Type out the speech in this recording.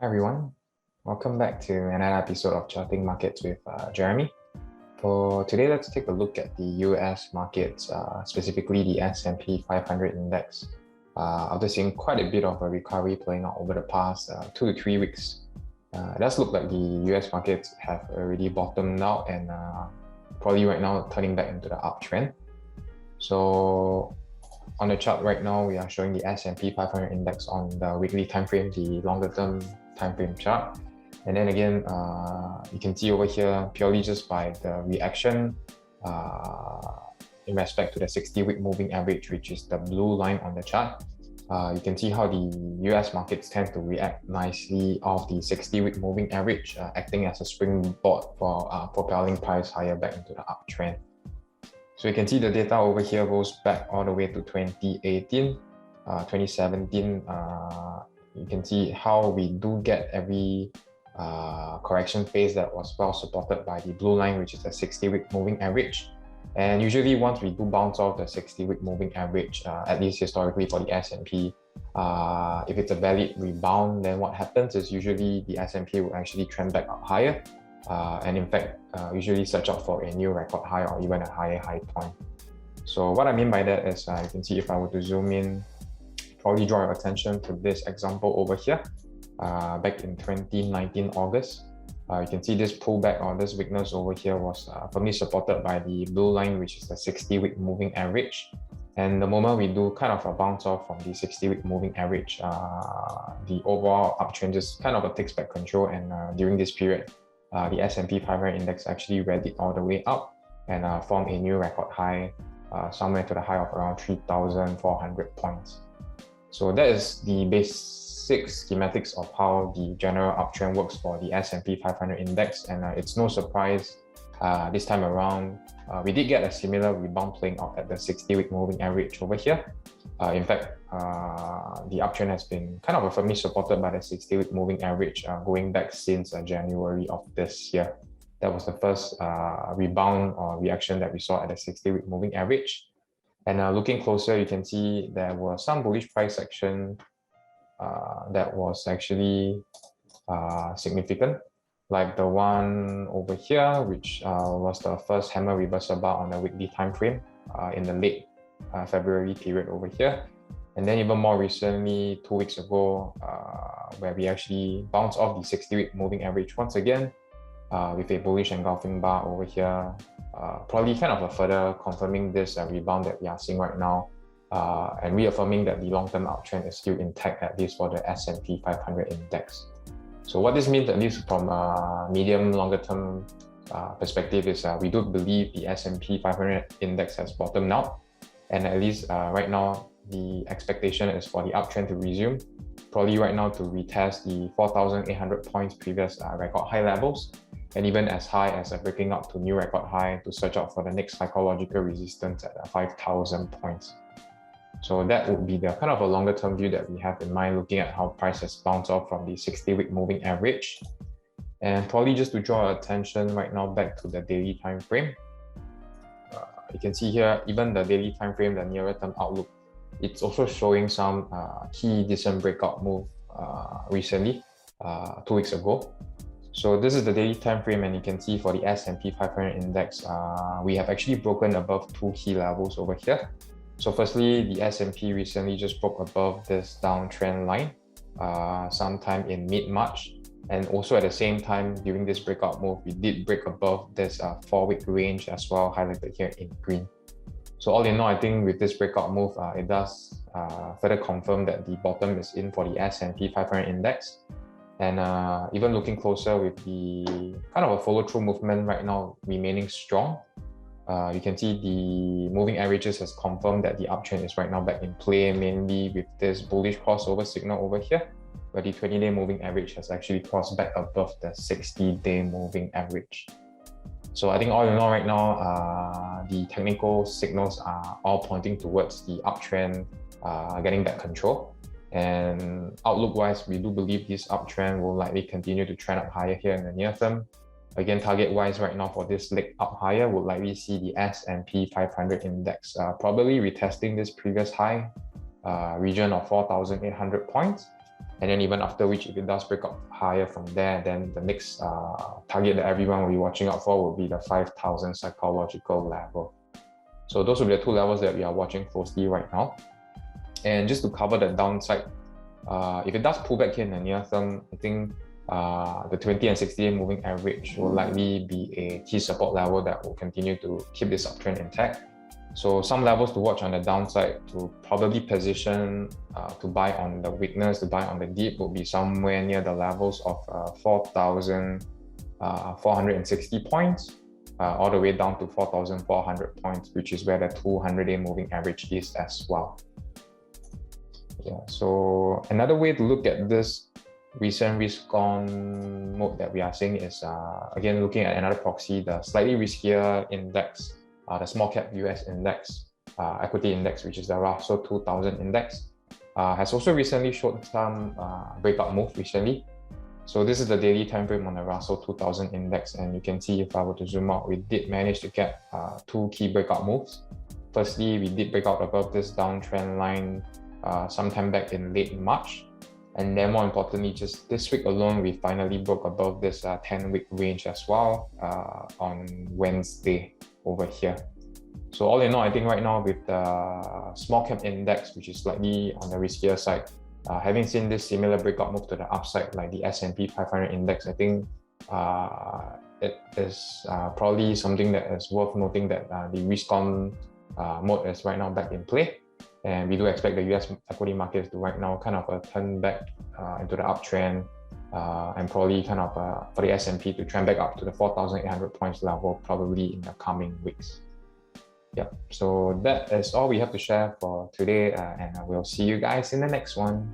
Hi everyone, welcome back to another episode of Charting Markets with Jeremy. For today, let's take a look at the US markets, specifically the S&P 500 index. After seeing quite a bit of a recovery playing out over the past 2 to 3 weeks, it does look like the US markets have already bottomed out and probably right now turning back into the uptrend. So on the chart right now, we are showing the S&P 500 index on the weekly time frame, the longer term time frame chart. And then again, you can see over here, purely just by the reaction in respect to the 60-week moving average, which is the blue line on the chart. You can see how the US markets tend to react nicely off the 60-week moving average, acting as a springboard for propelling price higher back into the uptrend. So you can see the data over here goes back all the way to 2018, 2017. You can see how we do get every correction phase that was well supported by the blue line, which is the 60-week moving average. And usually once we do bounce off the 60-week moving average, at least historically for the S&P, if it's a valid rebound, then what happens is usually the S&P will actually trend back up higher. And in fact, usually search out for a new record high or even a higher high point. So what I mean by that is you can see if I were to zoom in, probably draw your attention to this example over here. Back in 2019 August, you can see this pullback or this weakness over here was firmly supported by the blue line, which is the 60-week moving average. And the moment we do kind of a bounce off from the 60-week moving average, the overall uptrend just kind of takes back control. And during this period, the S&P 500 index actually rallied all the way up and formed a new record high, somewhere to the high of around 3,400 points. So that is the basic schematics of how the general uptrend works for the S&P 500 index. And it's no surprise this time around, we did get a similar rebound playing out at the 60-week moving average over here. In fact, the uptrend has been kind of firmly supported by the 60-week moving average going back since January of this year. That was the first rebound or reaction that we saw at the 60-week moving average. And looking closer, you can see there was some bullish price action that was actually significant, like the one over here, which was the first hammer reversal bar on the weekly time frame in the late February period over here. And then even more recently, 2 weeks ago, where we actually bounced off the 60-week moving average once again with a bullish engulfing bar over here, probably kind of a further confirming this rebound that we are seeing right now and reaffirming that the long-term uptrend is still intact, at least for the S&P 500 index. So what this means, at least from a medium, longer-term perspective, is we do believe the S&P 500 index has bottomed out. And at least right now, the expectation is for the uptrend to resume, probably right now to retest the 4,800 points previous record high levels, and even as high as breaking up to new record high to search out for the next psychological resistance at 5,000 points. So that would be the kind of a longer term view that we have in mind, looking at how price has bounced off from the 60-week moving average. And probably just to draw attention right now back to the daily time frame. You can see here, even the daily time frame, the nearer term outlook, it's also showing some key decent breakout move recently, 2 weeks ago. So this is the daily time frame, and you can see for the S&P 500 index, we have actually broken above two key levels over here. So firstly, the S&P recently just broke above this downtrend line sometime in mid-March. And also at the same time, during this breakout move, we did break above this 4-week range as well, highlighted here in green. So all in all, I think with this breakout move, it does further confirm that the bottom is in for the S&P 500 index. And even looking closer with the kind of a follow-through movement right now remaining strong, you can see the moving averages has confirmed that the uptrend is right now back in play, mainly with this bullish crossover signal over here, where the 20-day moving average has actually crossed back above the 60-day moving average. So I think all in all right now, the technical signals are all pointing towards the uptrend getting back control. And outlook-wise, we do believe this uptrend will likely continue to trend up higher here in the near term. Again, target-wise right now for this leg up higher, we'll likely see the S&P 500 index probably retesting this previous high region of 4,800 points. And then even after which, if it does break up higher from there, then the next target that everyone will be watching out for will be the 5,000 psychological level. So those will be the two levels that we are watching closely right now. And just to cover the downside, if it does pull back here in the near term, I think the 20 and 60-day moving average will likely be a key support level that will continue to keep this uptrend intact. So some levels to watch on the downside to probably position to buy on the weakness, to buy on the dip will be somewhere near the levels of 4,460 points all the way down to 4,400 points, which is where the 200-day moving average is as well. Yeah, so another way to look at this recent risk-on mode that we are seeing is, again, looking at another proxy, the slightly riskier index, the small cap US index, equity index, which is the Russell 2000 index, has also recently shown some breakout move recently. So this is the daily time frame on the Russell 2000 index, and you can see if I were to zoom out, we did manage to get two key breakout moves. Firstly, we did break out above this downtrend line sometime back in late March. And then more importantly, just this week alone, we finally broke above this 10-week range as well on Wednesday over here. So all in all, I think right now with the small cap index, which is slightly on the riskier side, having seen this similar breakout move to the upside like the S&P 500 index, I think it is probably something that is worth noting that the risk-on mode is right now back in play. And we do expect the US equity markets to right now kind of turn back into the uptrend and probably kind of for the S&P to trend back up to the 4,800 points level probably in the coming weeks. Yeah, so that is all we have to share for today, and we'll see you guys in the next one.